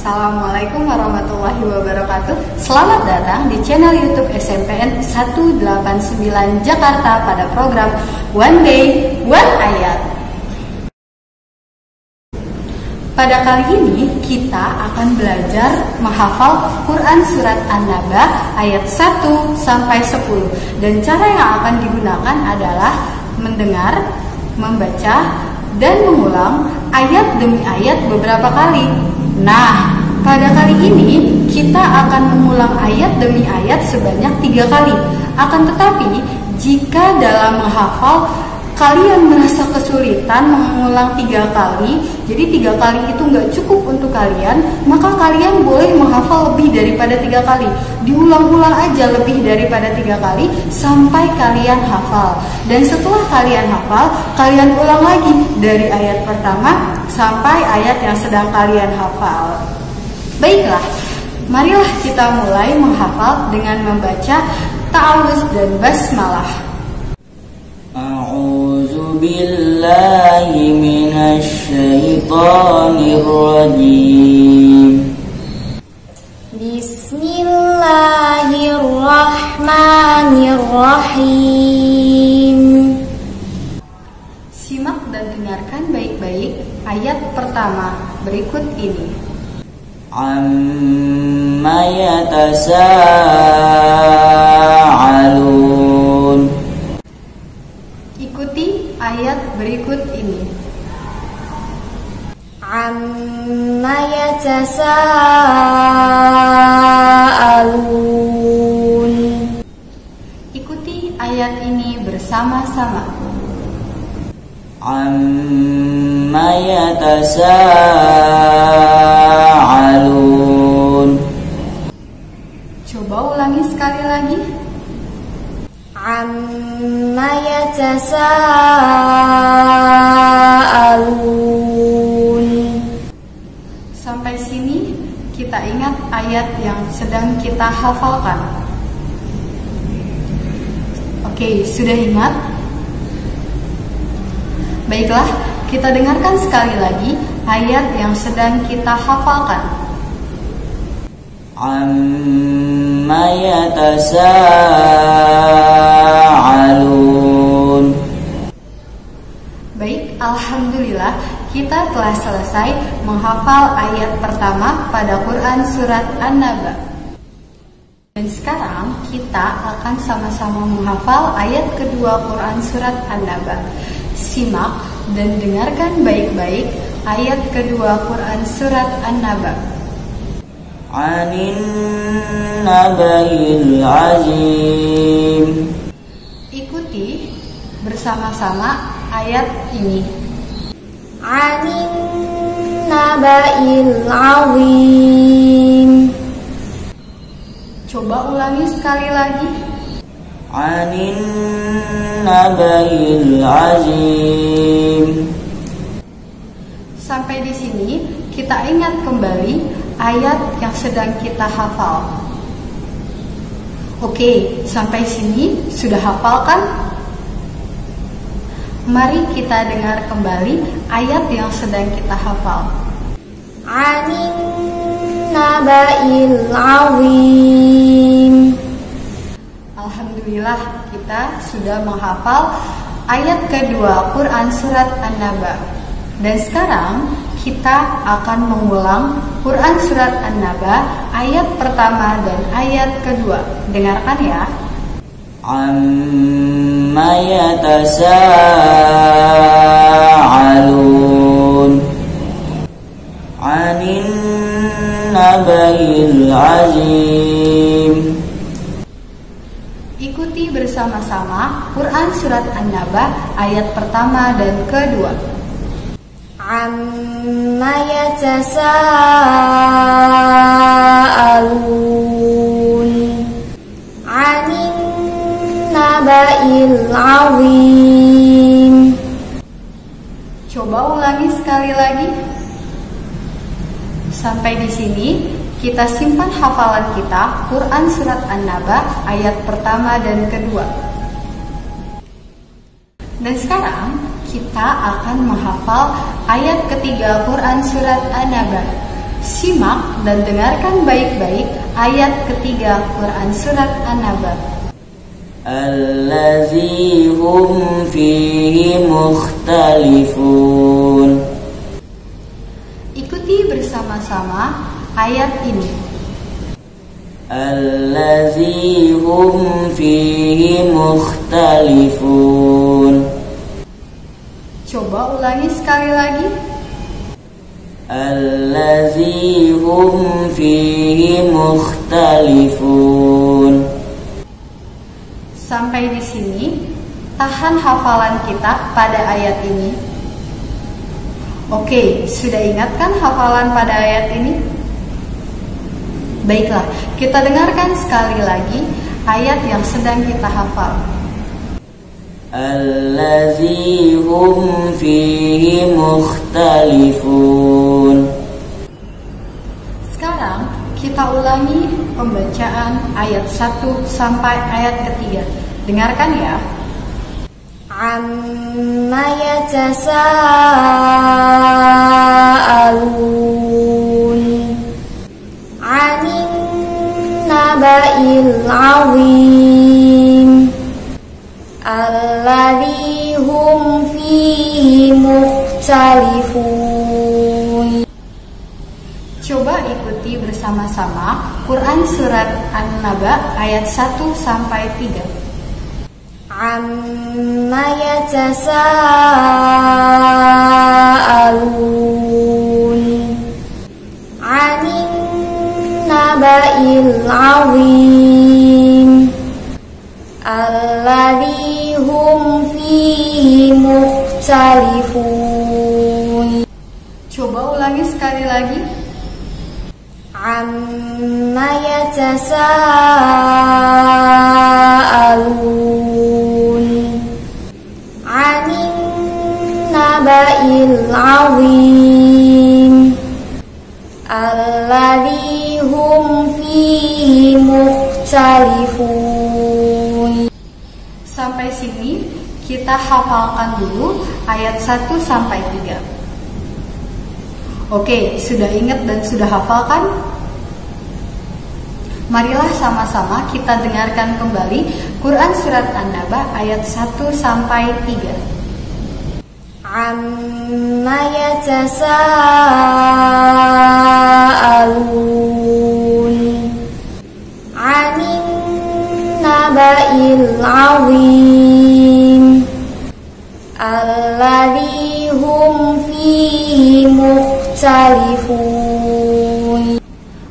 Assalamualaikum warahmatullahi wabarakatuh. Selamat datang di channel YouTube SMPN 189 Jakarta pada program One Day One Ayat. Pada kali ini kita akan belajar menghafal Quran Surat An-Naba ayat 1 sampai 10. Dan cara yang akan digunakan adalah mendengar, membaca, dan mengulang ayat demi ayat beberapa kali. Nah, pada kali ini kita akan mengulang ayat demi ayat sebanyak 3 kali. Akan tetapi, jika dalam menghafal kalian merasa kesulitan mengulang 3 kali, jadi 3 kali itu nggak cukup untuk kalian, maka kalian boleh menghafal lebih daripada 3 kali. Diulang-ulang aja lebih daripada 3 kali sampai kalian hafal. Dan setelah kalian hafal, kalian ulang lagi dari ayat pertama sampai ayat yang sedang kalian hafal. Baiklah, marilah kita mulai menghafal dengan membaca ta'awuz dan basmalah. A'udzu billahi minasy syaithanir rajim. Bismillahirrahmanirrahim. Simak dan dengarkan baik-baik ayat pertama berikut ini. Amma yatasaalun. Ikuti ayat berikut ini. Amma yatasaalun. Ikuti ayat ini bersama-sama. Amma yatasaalun. Coba ulangi sekali lagi. Amma yatasaalun. Sampai sini kita ingat ayat yang sedang kita hafalkan. Oke, sudah ingat? Baiklah, kita dengarkan sekali lagi ayat yang sedang kita hafalkan. Amma yatasaalun. Baik, alhamdulillah kita telah selesai menghafal ayat pertama pada Quran Surat An-Naba. Dan sekarang kita akan sama-sama menghafal ayat kedua Quran Surat An-Naba. Simak dan dengarkan baik-baik ayat kedua Quran Surat An-Naba. Anin nabail azim. Ikuti bersama-sama ayat ini. Anin nabail azim. Coba ulangi sekali lagi. Anin nabail azim. Sampai di sini kita ingat kembali ayat yang sedang kita hafal. Oke, sampai sini sudah hafal kan? Mari kita dengar kembali ayat yang sedang kita hafal. Anin nabail azim. Alhamdulillah kita sudah menghafal ayat kedua Quran Surat An-Naba. Dan sekarang kita akan mengulang Quran Surat An-Naba ayat pertama dan ayat kedua. Dengarkan ya. Amma yatasaalun. Anin nabail azim. Ikuti bersama-sama Quran Surat An-Naba ayat pertama dan kedua. Amma yatasaalun. Anin nabail azim. Coba ulangi sekali lagi. Sampai di sini kita simpan hafalan kita Quran Surat An-Naba ayat pertama dan kedua. Dan sekarang kita akan menghafal ayat ketiga Quran Surat An-Naba. Simak dan dengarkan baik-baik ayat ketiga Quran Surat An-Naba. Allazi hum fihi mukhtalifun. Ikuti bersama-sama ayat ini. Allazi hum fihi mukhtalifun. Coba ulangi sekali lagi. Allazi hum fihi mukhtalifun. Sampai di sini, tahan hafalan kita pada ayat ini. Oke, sudah ingat kan hafalan pada ayat ini? Baiklah, kita dengarkan sekali lagi ayat yang sedang kita hafal. Allazi hum fihi mukhtalifun. Sekarang kita ulangi pembacaan ayat 1 sampai ayat ketiga. Dengarkan ya. Amma yatasaalun 'anin naba'il 'azim alladzi hum fihi mukhtalifun. Coba ikuti bersama-sama Quran Surat An-Naba ayat 1 sampai 3. Amma yatasaalun 'anin naba'il 'azim alladzi hum fihi mukhtalifun. Coba ulangi sekali lagi. Amma yatasaalun 'anin naba'il 'azim alladzi hum fihi mukhtalifun. Sampai sini kita hafalkan dulu ayat 1 sampai 3. Oke, sudah ingat dan sudah hafal kan? Marilah sama-sama kita dengarkan kembali Quran Surat An-Naba ayat 1 sampai 3. Amma yatasaalun 'anin naba'il 'azim alladzi hum fihi mukhtalifun.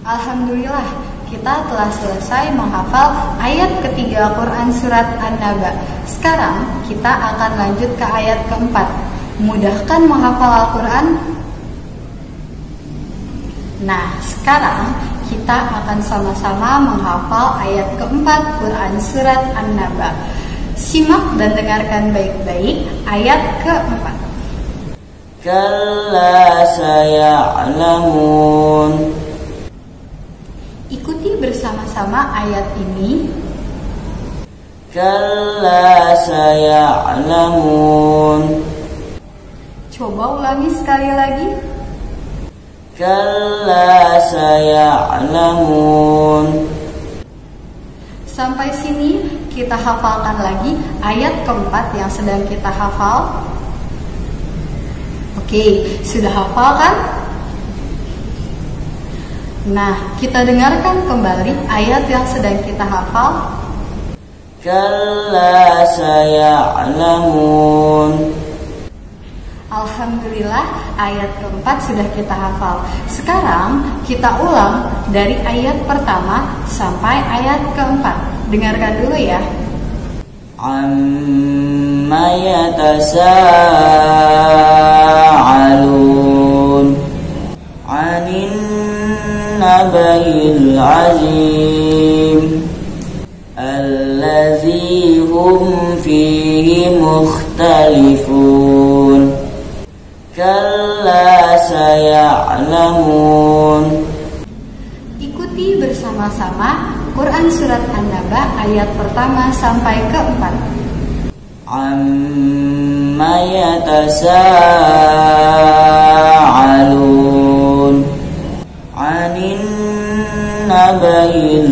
Alhamdulillah, kita telah selesai menghafal ayat ketiga Quran Surat An-Naba. Sekarang kita akan lanjut ke ayat keempat. Mudahkan menghafal Al-Quran? Nah, sekarang kita akan sama-sama menghafal ayat keempat Quran Surat An-Naba. Simak dan dengarkan baik-baik ayat keempat. Kalla saya'lamun. Ikuti bersama-sama ayat ini. Kalla saya'lamun. Coba ulangi sekali lagi. Kalla saya'lamun. Sampai sini kita hafalkan lagi ayat keempat yang sedang kita hafal. Oke, sudah hafal kan? Nah, kita dengarkan kembali ayat yang sedang kita hafal. Kalla saya'lamun. Alhamdulillah, ayat keempat sudah kita hafal. Sekarang kita ulang dari ayat pertama sampai ayat keempat. Dengarkan dulu ya. Amma yatasa'alun 'anin naba'il 'azim alladzi hum fihi mukhtalifun. Kalla saya'lamun. Ikuti bersama-sama Quran Surat An-Naba ayat pertama sampai keempat. Amma yatasa'alun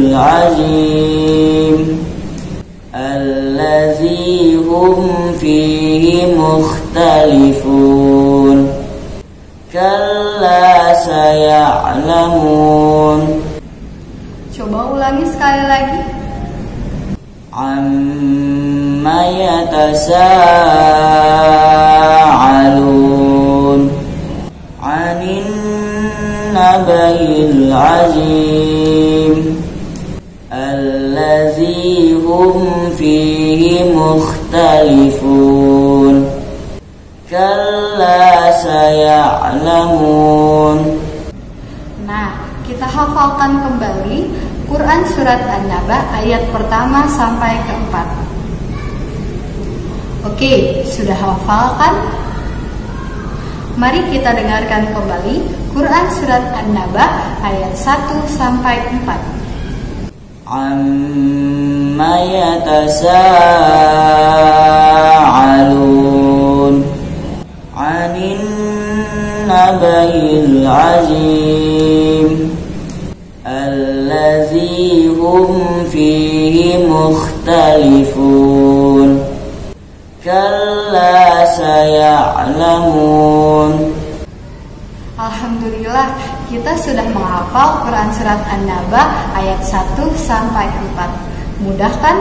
العظيم الذي هم فيه مختلفون كلا سيعلمون. Coba ulangi sekali lagi. Amma yatasa'alun anin nabail azim allazi hum fihi mukhtalifun kalla saya'lamun. Nah, kita hafalkan kembali Quran Surat An-Naba ayat pertama sampai keempat. Oke, sudah hafal kan? Mari kita dengarkan kembali Quran Surat An-Naba ayat 1 sampai 4. Amma yatasa'alun anin nabail azim allazi hum fihi mukhtalifun kalla saya'lamun. Alhamdulillah, kita sudah menghafal Quran Surat An-Naba ayat 1 sampai 4. Mudah kan?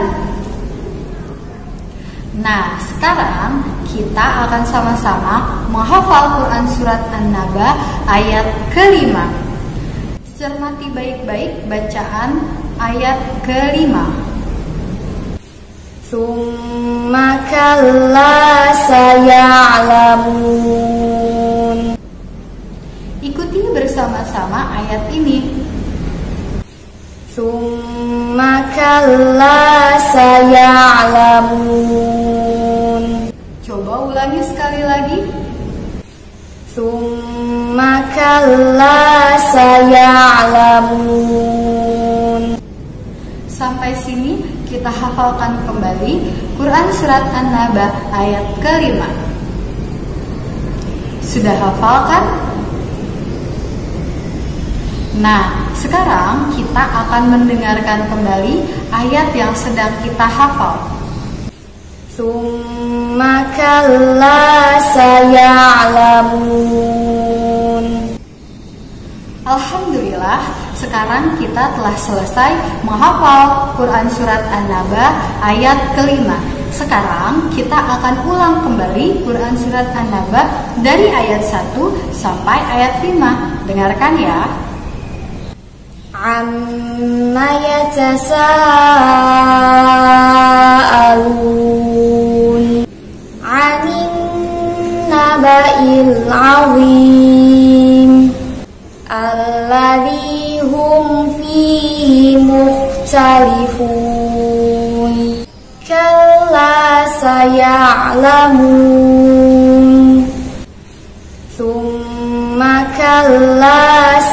Nah, sekarang kita akan sama-sama menghafal Quran Surat An-Naba ayat kelima. Cermati baik-baik bacaan ayat kelima. Summa kalla saya'lamun. Ikuti bersama-sama ayat ini. Summa kalla saya'lamun. Coba ulangi sekali lagi. Summa kalla saya'lamun. Sampai sini kita hafalkan kembali Quran Surat An-Naba ayat kelima. Sudah hafal kan? Nah, sekarang kita akan mendengarkan kembali ayat yang sedang kita hafal. Summa kalla saya'lamun. Alhamdulillah, sekarang kita telah selesai menghafal Quran Surat An-Naba ayat kelima. Sekarang kita akan ulang kembali Quran Surat An-Naba dari ayat 1 sampai ayat 5. Dengarkan ya. Amma yatasa'alun anin naba'il azim alladzi hum fihi mukhtalifun kalla saya'lamun. Summa kalla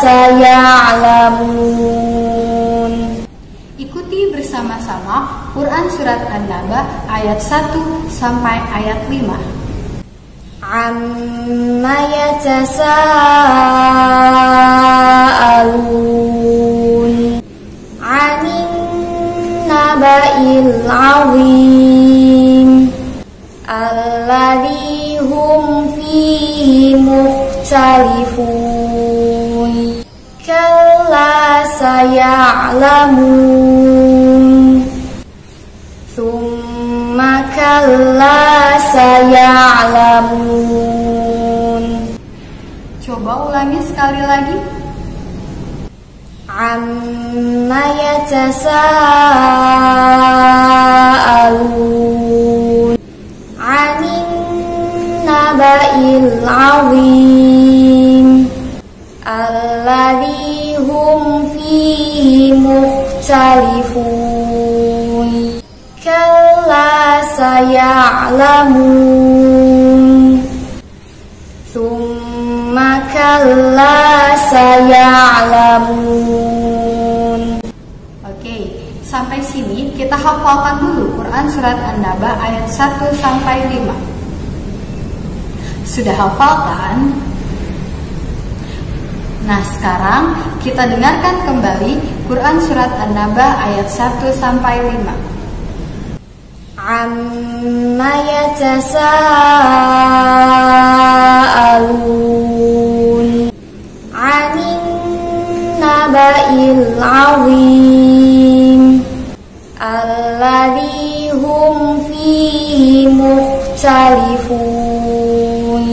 saya'lamun. Ikuti bersama-sama Quran Surat An-Naba ayat 1 sampai ayat 5. Amma yatasa'alun anin naba'il azim alladzi hum fihi mukhtalifun kalla saya'lamun. Summa kalla saya'lamun. Coba ulangi sekali lagi. Amma yatasa'alun anin naba'il azim alladzi hum fihi mukhtalifun kalla saya'lamun. Summa kalla saya'lamun. Oke, sampai sini kita hafalkan dulu Quran Surat An-Naba ayat 1 sampai 5. Sudah hafal kan? Nah, sekarang kita dengarkan kembali Quran Surat An-Naba ayat 1 sampai 5. Amma yatasaalun 'anin naba'il 'azim alladzi hum fihi mukhtalifun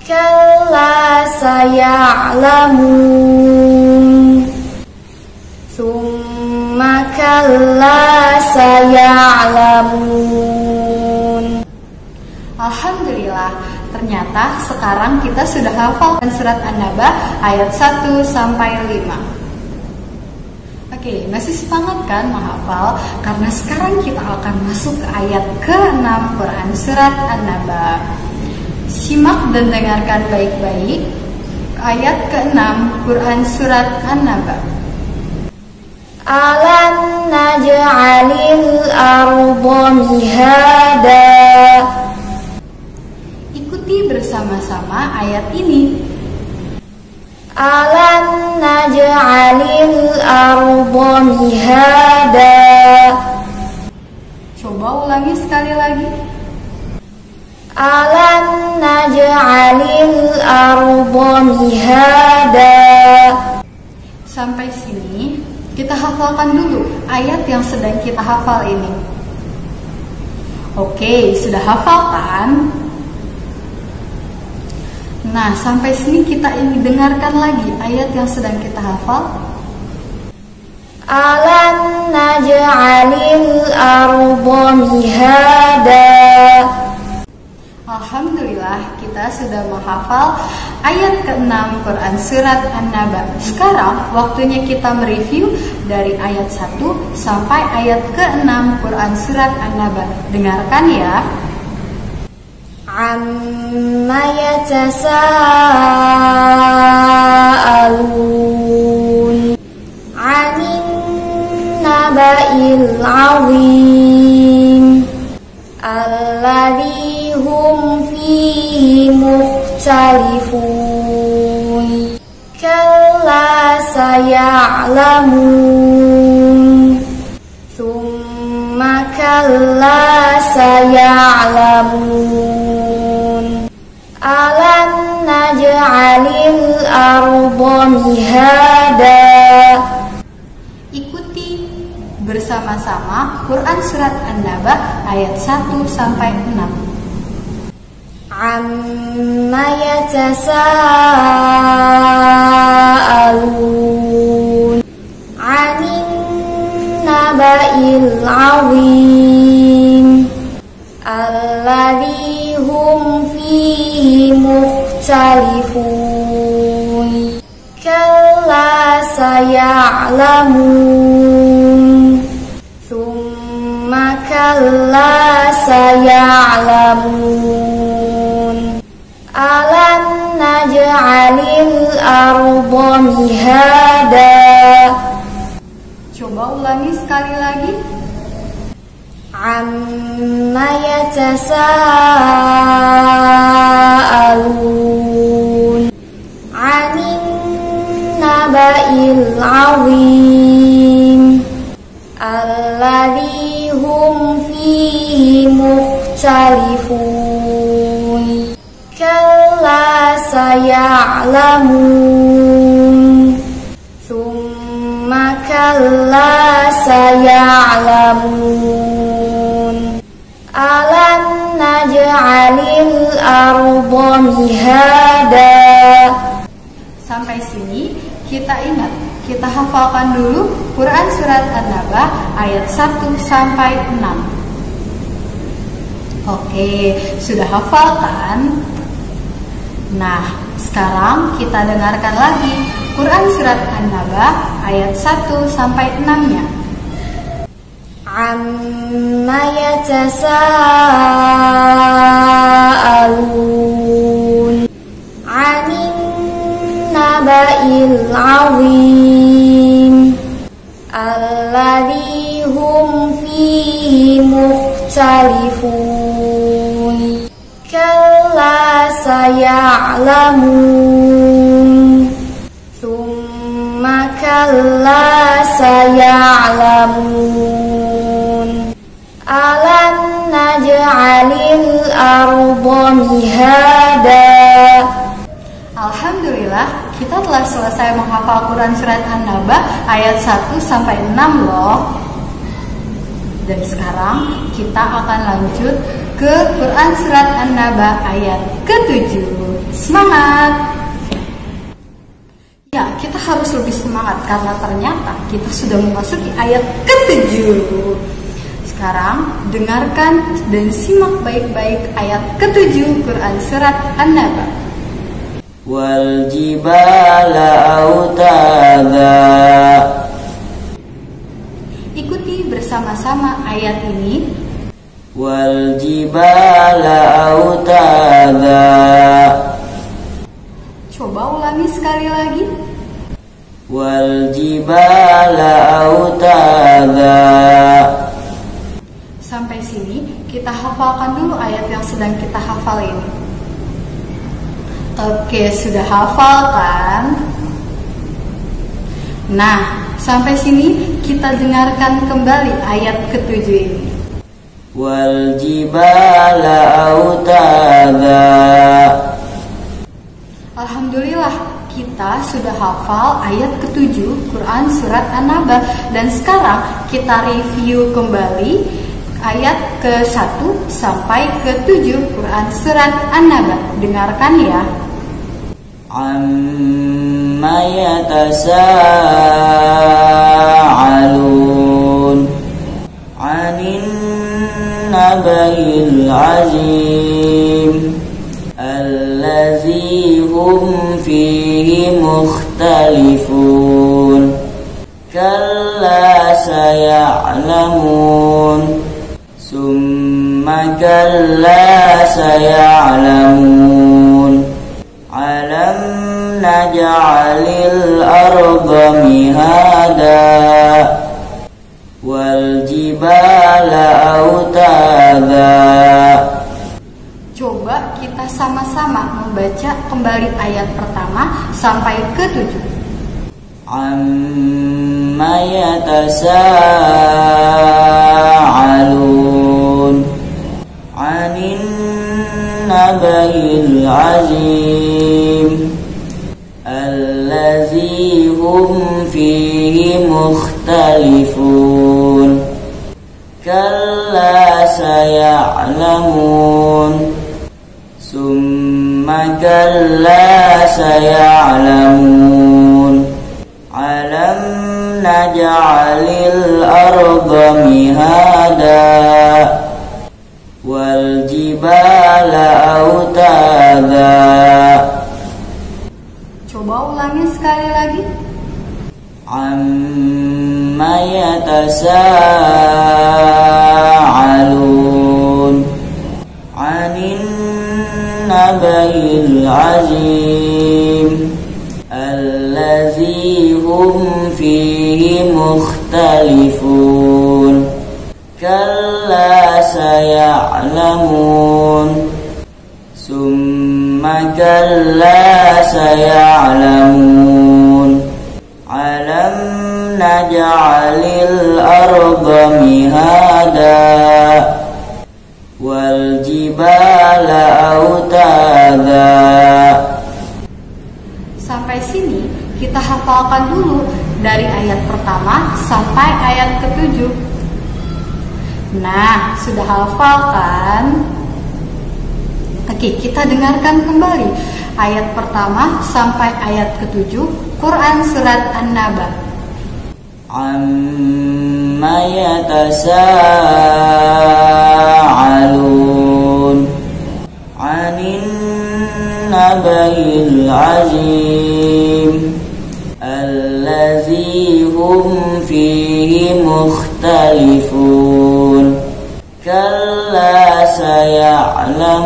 kalla saya'lamun summa kalla saya'lamun. Alhamdulillah, ternyata sekarang kita sudah hafal surat An-Naba ayat 1 sampai 5. Oke, masih semangat kan menghafal? Karena sekarang kita akan masuk ke ayat ke-6 Quran surat An-Naba. Simak dan dengarkan baik-baik ayat ke-6 Quran surat An-Naba. Alam naj'alil arda mihada. Ikuti bersama-sama ayat ini. Alam naj'alil arda mihada. Coba ulangi sekali lagi. Alam naj'alil arda mihada. Sampai sini kita hafalkan dulu ayat yang sedang kita hafal ini. Oke, sudah hafal kan? Nah, sampai sini kita ingin dengarkan lagi ayat yang sedang kita hafal. Alam naj'alil arda mihada. Alhamdulillah, kita sudah menghafal ayat ke-6 Quran Surat An-Naba. Sekarang waktunya kita mereview dari ayat 1 sampai ayat ke-6 Quran Surat An-Naba. Dengarkan ya. Amma yatasaalun 'anin naba'il 'azim alladzi hum fihi mukhtalifun kalla saya'lamun summa kalla saya'lamun. Alam naj'alil arda mihada. Ikuti bersama-sama Quran Surat An-Naba ayat 1 sampai 6. Amma yatasaalun 'anin naba'il 'azim alladzi hum fihi mukhtalifun kalla saya'lamun summa kalla saya'lamun. Alam naj'alil arda mihada. Coba ulangi sekali lagi. Amma yatasaalun 'anin naba'il 'azim alladzi hum fihi mukhtalifun kalla saya'lamun summa kalla saya'lamun. Alam naj'alil arda mihada. Sampai sini kita ingat, kita hafalkan dulu Quran Surat An-Naba ayat 1 sampai 6. Oke, sudah hafal kan? Nah, sekarang kita dengarkan lagi Quran Surat An-Naba ayat 1 sampai 6-nya. Amma yatasaalun 'anin naba'il 'azim alladzi hum fihi mukhtalifun kalla saya'lamun kalla saya'lamun. Alam naj'alil arda mihada. Alhamdulillah, kita telah selesai menghafal Quran Surat An-Naba ayat 1 sampai 6 loh. Dan sekarang kita akan lanjut ke Quran Surat An-Naba ayat ke-7. Semangat! Ya, kita harus lebih semangat karena ternyata kita sudah memasuki ayat ke-7. Sekarang dengarkan dan simak baik-baik ayat ke-7 Quran Surat An-Naba. Wal jibala autada. Ikuti bersama-sama ayat ini. Wal jibala autada. Coba ulangi sekali lagi. Wal jibala autada. Sampai sini kita hafalkan dulu ayat yang sedang kita hafal ini. Oke, sudah hafal kan? Nah, sampai sini kita dengarkan kembali ayat ke-7 ini. Wal jibala autada. Alhamdulillah, kita sudah hafal ayat ke-7 Quran Surat An-Naba. Dan sekarang kita review kembali ayat ke-1 sampai ke-7 Quran Surat An-Naba. Dengarkan ya. Amma yatasa'alun 'anin nabail 'azim allazi hum fihi mukhtalifun kalla saya'lamun summa kalla saya'lamun alam naj'alil arda mihada wal jibala autada. Coba kita sama-sama membaca kembali ayat pertama sampai ke-7. Amma yatasa'alun 'anin nabail 'azim allazi hum fihi mukhtalifun kalla saya'lamun summa kalla saya'lamun alam naj'alil arda mihada wal jibala autada. Coba ulangi sekali lagi. Amma yatasa'alun 'anin nabail 'azim allazi hum fihi mukhtalifun kalla saya'lamun summa kalla saya'lamun alam naj'alil arda mihada wal jibala autada. Sampai sini kita hafalkan dulu dari ayat pertama sampai ayat ke-7. Nah, sudah hafal kan? Oke, kita dengarkan kembali ayat pertama sampai ayat ke-7 Quran Surat An-Naba. Amma yatasa'alun 'anin nabail 'azim allazi hum fihi mukhtalifun kalla saya'lamun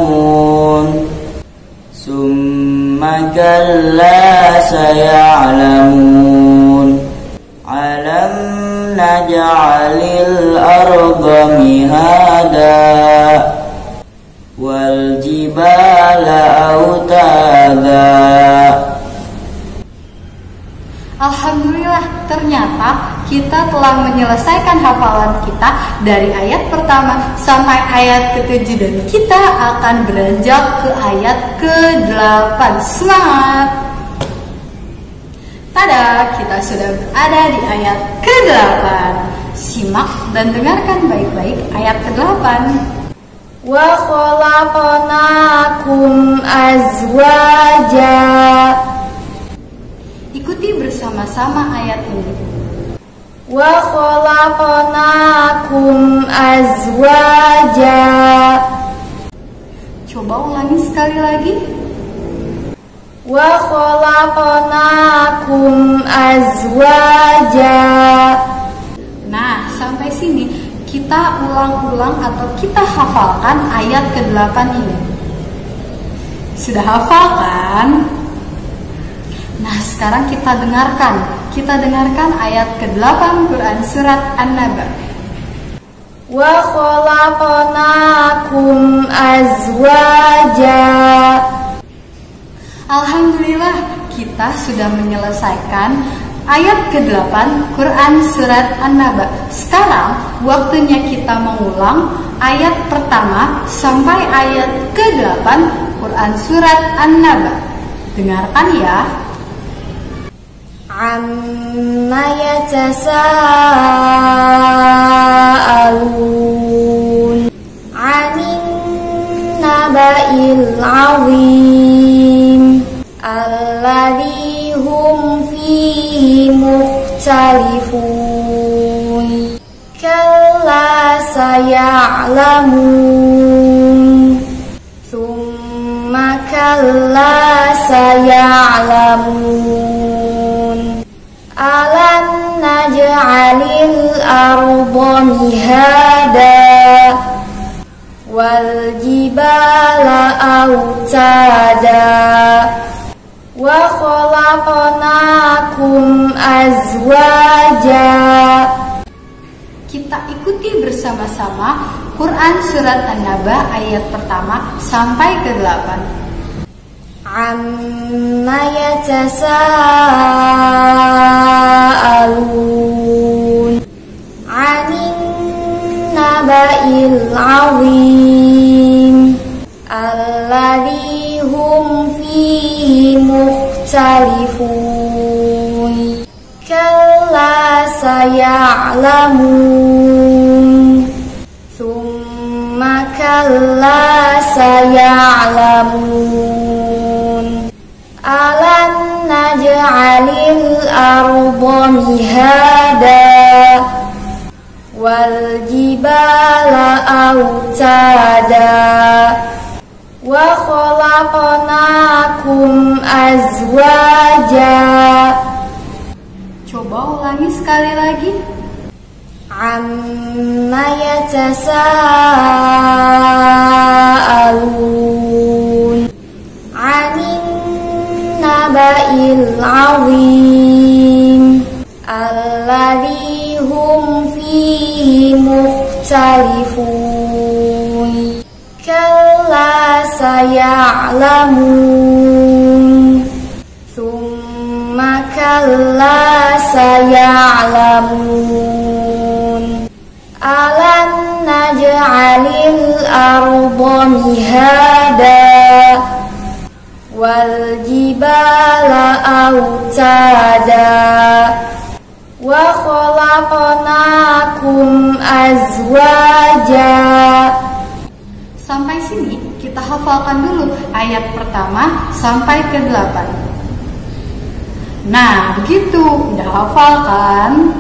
summa kalla saya'lamun alam naj'alil arda mihada wal jibala autada. Alhamdulillah, ternyata kita telah menyelesaikan hafalan kita dari ayat pertama sampai ayat ke-7 dan kita akan beranjak ke ayat ke-8. Semangat! Tada, kita sudah berada di ayat ke-8. Simak dan dengarkan baik-baik ayat ke-8. Wa khalaqnakum azwaja. Ikuti bersama-sama ayat ini. Wa khalaqnakum azwaja. Coba ulangi sekali lagi. Wa khalaqnakum azwaja. Nah, sampai sini kita ulang-ulang atau kita hafalkan ayat ke-8 ini. Sudah hafal kan? Nah, sekarang kita dengarkan ayat ke-8 Quran surat An-Naba. Wa khalaqnakum azwaja. Alhamdulillah, kita sudah menyelesaikan ayat ke-8 Quran surat An-Naba. Sekarang waktunya kita mengulang ayat pertama sampai ayat ke-8 Quran surat An-Naba. Dengarkan ya. Amma yatasaalun 'anin naba'il 'azim alladzi hum fihi mukhtalifun. Kalla saya'lamun, thumma kalla saya'lamun. Alam naj'alil arda mihada wal jibala autada wa khalaqnakum azwaja. Kita ikuti bersama-sama Quran surat An-Naba ayat pertama sampai ke-8. Amma yatasaalun 'anin naba'il 'azim alladzi hum fihi mukhtalifun. Kalla saya'lamun, thumma kalla saya'lamun. Alam naj'alil arda mihada wal jibala autada wa khalaqnakum azwaja. Coba ulangi sekali lagi. Amma yatasaalun 'anin naba'il 'azim alladzi hum fihi mukhtalifun. Kalla saya'lamun, thumma kalla saya'lamun. saya'lamun. Alam naj'alil arda mihada wal jibala autada wa khalaqnakum azwaja. Coba ulangi sekali lagi. Amma yatasaalun 'anin naba'il 'azim alladzi hum fihi mukhtalifun. Kalla saya'lamun, thumma kalla saya'lamun. Alam naj'alil arda mihada wal jibala autada wa khalaqnakum azwaja. Sampai sini kita hafalkan dulu ayat pertama sampai ke-8. Nah, begitu, udah hafal kan?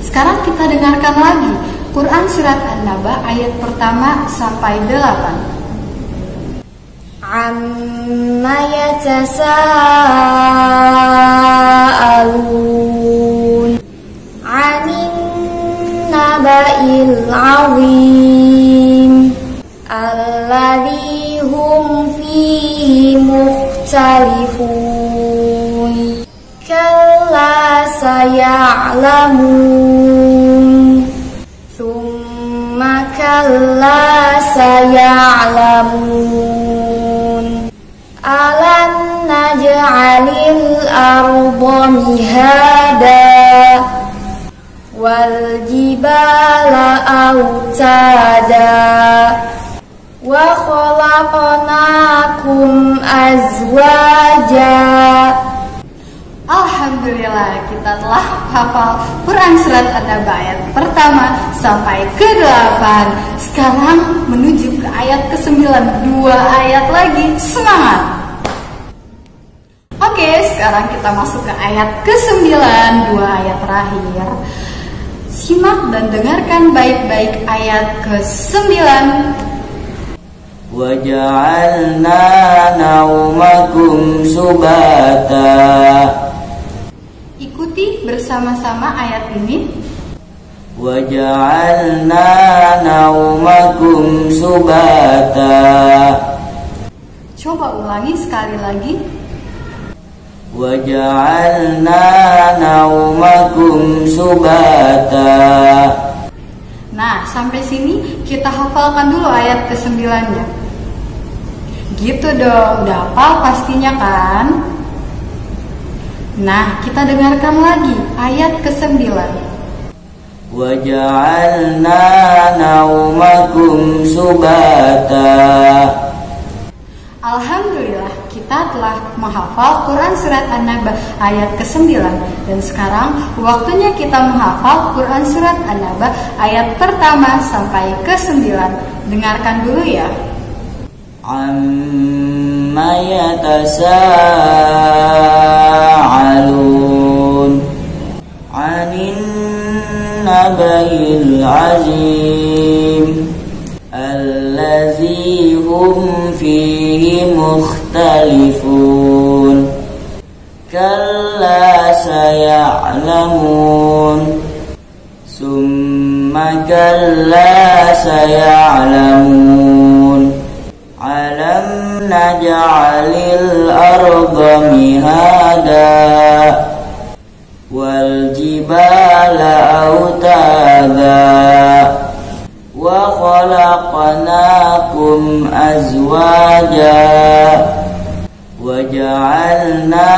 Sekarang kita dengarkan lagi Quran surat An-Naba ayat pertama sampai 8. Amma yatasaalun 'anin naba'il 'azim alladzi hum fihi mukhtalifun. Kalla saya'lamun, thumma kalla saya'lamun. Alam naj'al alil arda mihada wal jibala autada wa khalaqnakum azwaja. Alhamdulillah, kita telah hafal Quran Surat An-Naba ayat pertama sampai ke-8. Sekarang menuju ke ayat ke-9, 2 ayat lagi, semangat! Oke, sekarang kita masuk ke ayat ke-9, 2 ayat terakhir. Simak dan dengarkan baik-baik ayat ke-9. وَجَعَلْنَا نَوْمَكُمْ سُبَاتًا. Ikuti bersama-sama ayat ini. وَجَعَلْنَا نَوْمَكُمْ سُبَاتًا. Coba ulangi sekali lagi. وَجَعَلْنَا نَوْمَكُمْ سُبَاتًا. Nah, sampai sini kita hafalkan dulu ayat ke-9-nya. Gitu dong, udah hafal pastinya kan? Nah, kita dengarkan lagi ayat ke-9. وَجَعَلْنَا نَوْمَكُمْ سُبَاتًا. Alhamdulillah, kita telah menghafal Quran Surat An-Naba ayat ke-9. Dan sekarang waktunya kita menghafal Quran Surat An-Naba ayat pertama sampai ke-9. Dengarkan dulu ya. عَمَّ يَتَسَاءَلُونَ عَنِ النَّبَإِ الْعَظِيمِ الَّذِي هُمْ فِيهِ مُخْتَلِفُونَ كَلَّا سَيَعْلَمُونَ ثُمَّ كَلَّا سَيَعْلَمُونَ أَلَمْ نَجْعَلِ الْأَرْضَ مِهَادًا وَالْجِبَالَ أَوْتَادًا وَخَلَقْنَاكُمْ أَزْوَاجًا وَجَعَلْنَا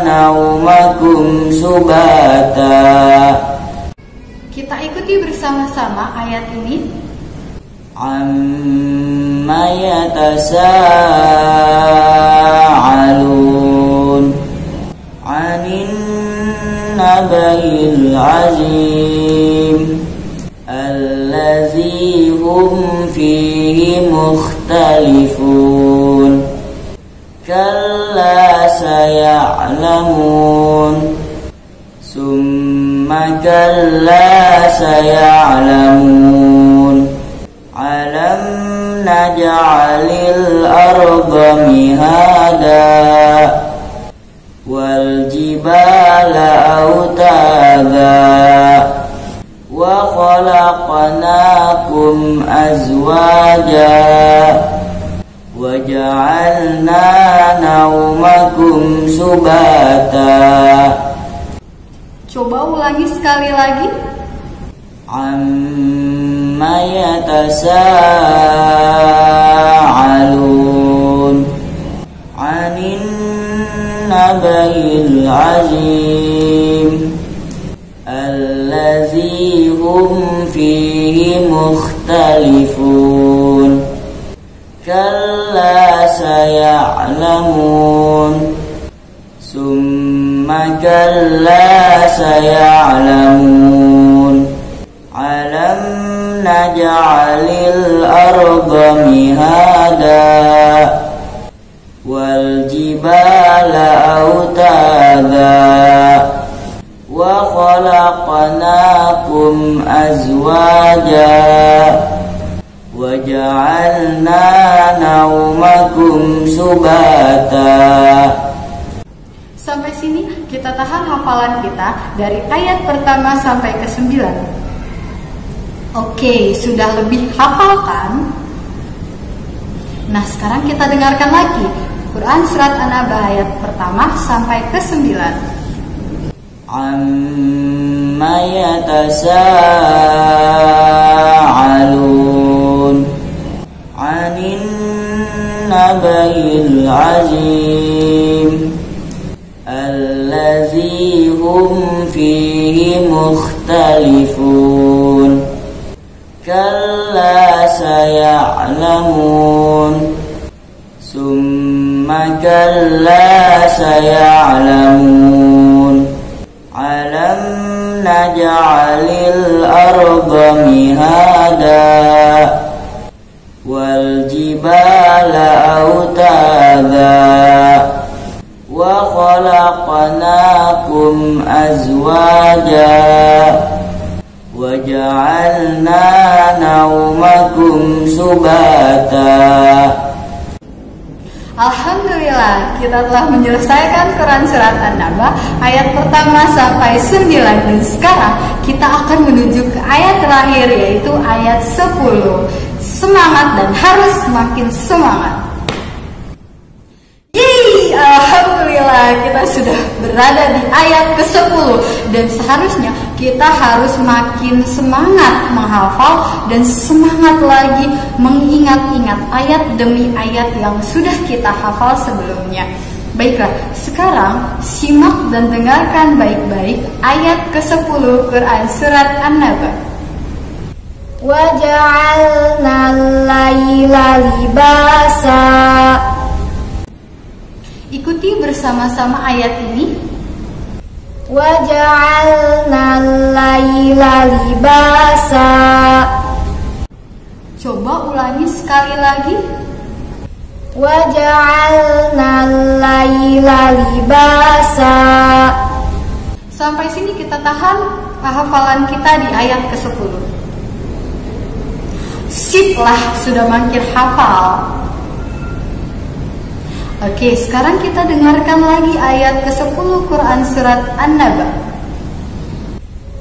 نَوْمَكُمْ سُبَاتًا. Kita ikuti bersama-sama ayat ini. عَمَّ يَتَسَاءَلُونَ عَنِ النَّبَإِ الْعَظِيمِ الَّذِي هُمْ فِيهِ مُخْتَلِفُونَ كَلَّا سَيَعْلَمُونَ ثُمَّ كَلَّا سَيَعْلَمُونَ أَلَمْ نَجْعَلِ الْأَرْضَ مِهَادًا وَالْجِبَالَ أَوْتَادًا وَخَلَقْنَاكُمْ أَزْوَاجًا وَجَعَلْنَا نَوْمَكُمْ سُبَاتًا. Coba ulangi sekali lagi. عَمَّ يَتَسَاءَلُونَ عَنِ النَّبَإِ الْعَظِيمِ الَّذِي هُمْ فِيهِ مُخْتَلِفُونَ كَلَّا سَيَعْلَمُونَ ثُمَّ كَلَّا سَيَعْلَمُونَ أَلَمْ نَجْعَلِ الْأَرْضَ مِهَادًا وَالْجِبَالَ أَوْتَادًا وَخَلَقْنَاكُمْ أَزْوَاجًا وَجَعَلْنَا نَوْمَكُمْ سُبَاتًا. Sampai sini kita tahan hafalan kita dari ayat pertama sampai ke-9. Oke, sudah lebih hafal kan? Nah, sekarang kita dengarkan lagi Quran Surat An-Naba ayat pertama sampai ke-9. عَمَّ يَتَسَاءَلُونَ عَنِ النَّبَإِ الْعَظِيمِ hum fihi mukhtalifun kalla saya'lamun summa kalla saya'lamun alam naj'alil arda mihada wal jibala autada wa khalaqnakum azwaja wa ja'alna naumakum subata. Alhamdulillah, kita telah menyelesaikan Quran Surat An-Naba ayat pertama sampai 9. Dan sekarang kita akan menuju ke ayat terakhir, yaitu ayat 10. Semangat dan harus makin semangat. Yeay, alhamdulillah kita sudah berada di ayat ke-10. Dan seharusnya kita harus makin semangat menghafal dan semangat lagi mengingat-ingat ayat demi ayat yang sudah kita hafal sebelumnya. Baiklah, sekarang simak dan dengarkan baik-baik ayat ke-10 Quran Surat An-Naba. وَجَعَلْنَا اللَّيْلَ لِبَاسًا. Ikuti bersama-sama ayat ini. وَجَعَلْنَا اللَّيْلَ لِبَاسًا. Coba ulangi sekali lagi. وَجَعَلْنَا اللَّيْلَ لِبَاسًا. Sampai sini kita tahan hafalan kita di ayat ke-10. Sip lah, sudah makin hafal. Oke, sekarang kita dengarkan lagi ayat ke-10 Quran Surat An-Naba.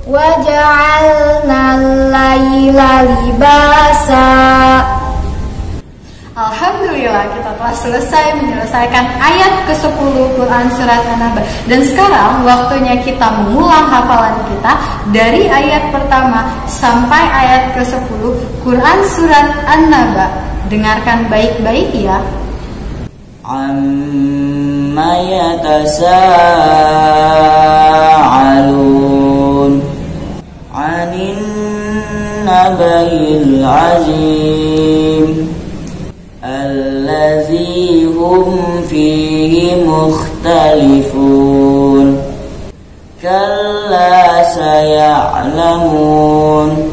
وَجَعَلْنَا اللَّيْلَ لِبَاسًا. Alhamdulillah kita telah selesai menyelesaikan ayat ke-10 Quran Surat An-Naba. Dan sekarang waktunya kita mengulang hafalan kita dari ayat pertama sampai ayat ke-10 Quran Surat An-Naba. Dengarkan baik-baik ya. Amma yatasa'alun 'anin nabail 'azim allazi hum fihi mukhtalifun kalla saya'lamun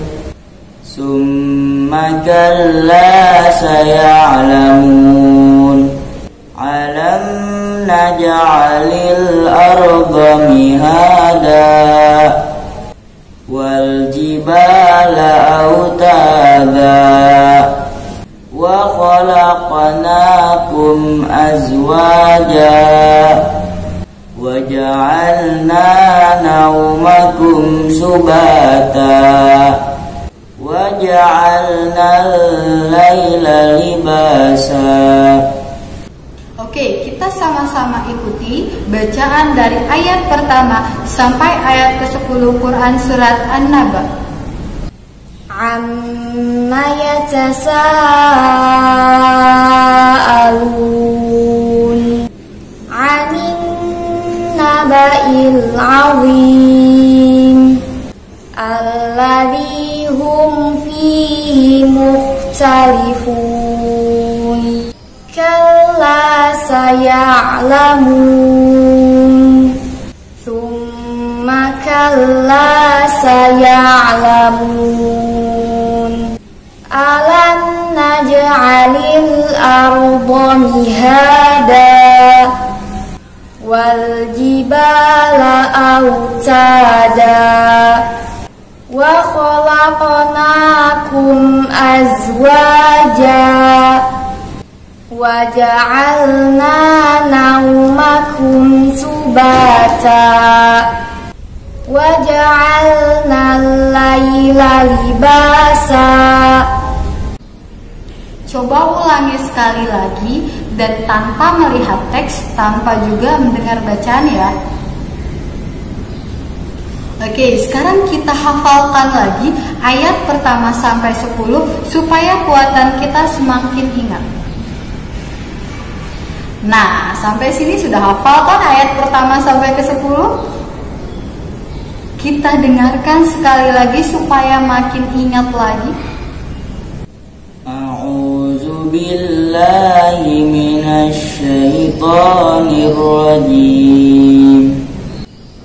summa kalla saya'lamun alam naj'alil arda mihada wal jibala autada wa khalaqnakum azwaja wa ja'alna naumakum subata wa ja'alna al-laila libasa. Oke, kita sama-sama ikuti bacaan dari ayat pertama sampai ayat ke-10 Quran Surat An-Naba. Amma yatasa'alun 'anin naba'il 'azim alladzi hum fihi mukhtalifun kalla saya'lamun summa kalla saya'lamun alam naj'alil arda mihada wal jibala autada wa khalaqnakum azwaja wa ja'alna naumakum subata wa ja'alna al-laila libasa. Coba ulangi sekali lagi dan tanpa melihat teks, tanpa juga mendengar bacaan ya. Oke, sekarang kita hafalkan lagi ayat pertama sampai 10 supaya kuatan kita semakin ingat. Nah, sampai sini sudah hafal kan ayat pertama sampai ke 10? Kita dengarkan sekali lagi supaya makin ingat lagi. A'udzu billahi minasy syaithanir rajim.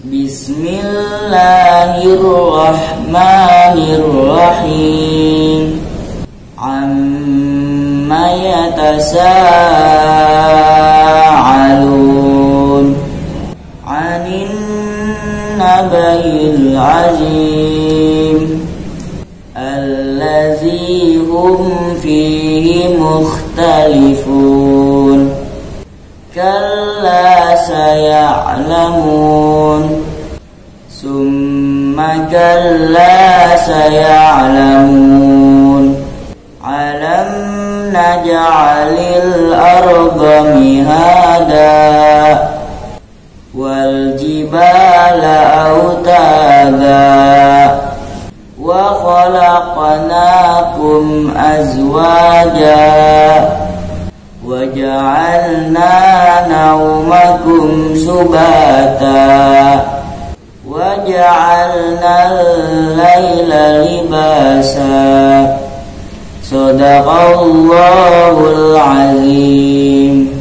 Bismillahirrahmanirrahim. Amma yatasaalun 'anin nabail 'azim allazi hum fihi mukhtalifun. Kalla saya'lamun summa kalla saya'lamun. Alam naj'alil arda mihada wal jibala autada wa khalaqnakum azwaja wa ja'alna naumakum subata wa ja'alna al-laila libasa. Shadaqallahul azim.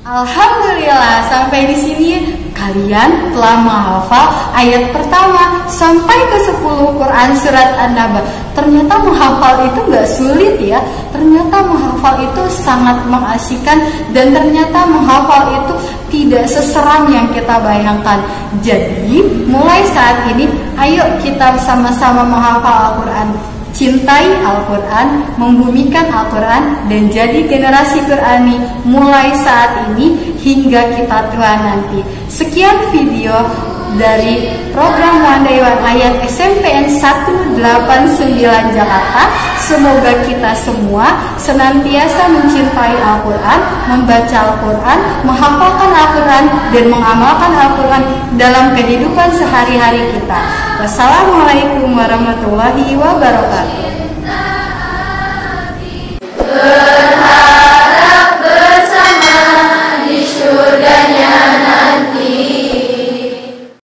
Alhamdulillah, sampai di sini kalian telah menghafal ayat pertama sampai ke 10 Quran surat An-Naba. Ternyata menghafal itu gak sulit ya. Ternyata menghafal itu sangat mengasyikan. Dan ternyata menghafal itu tidak seseram yang kita bayangkan. Jadi mulai saat ini ayo kita sama-sama menghafal Al-Quran. Cintai Al-Quran, membumikan Al-Quran, dan jadi generasi Qurani mulai saat ini hingga kita tua nanti. Sekian video dari program One Ayat SMPN 189 Jakarta. Semoga kita semua senantiasa mencintai Al-Quran, membaca Al-Quran, menghafalkan Al-Quran, dan mengamalkan Al-Quran dalam kehidupan sehari-hari kita. Wassalamualaikum warahmatullahi wabarakatuh.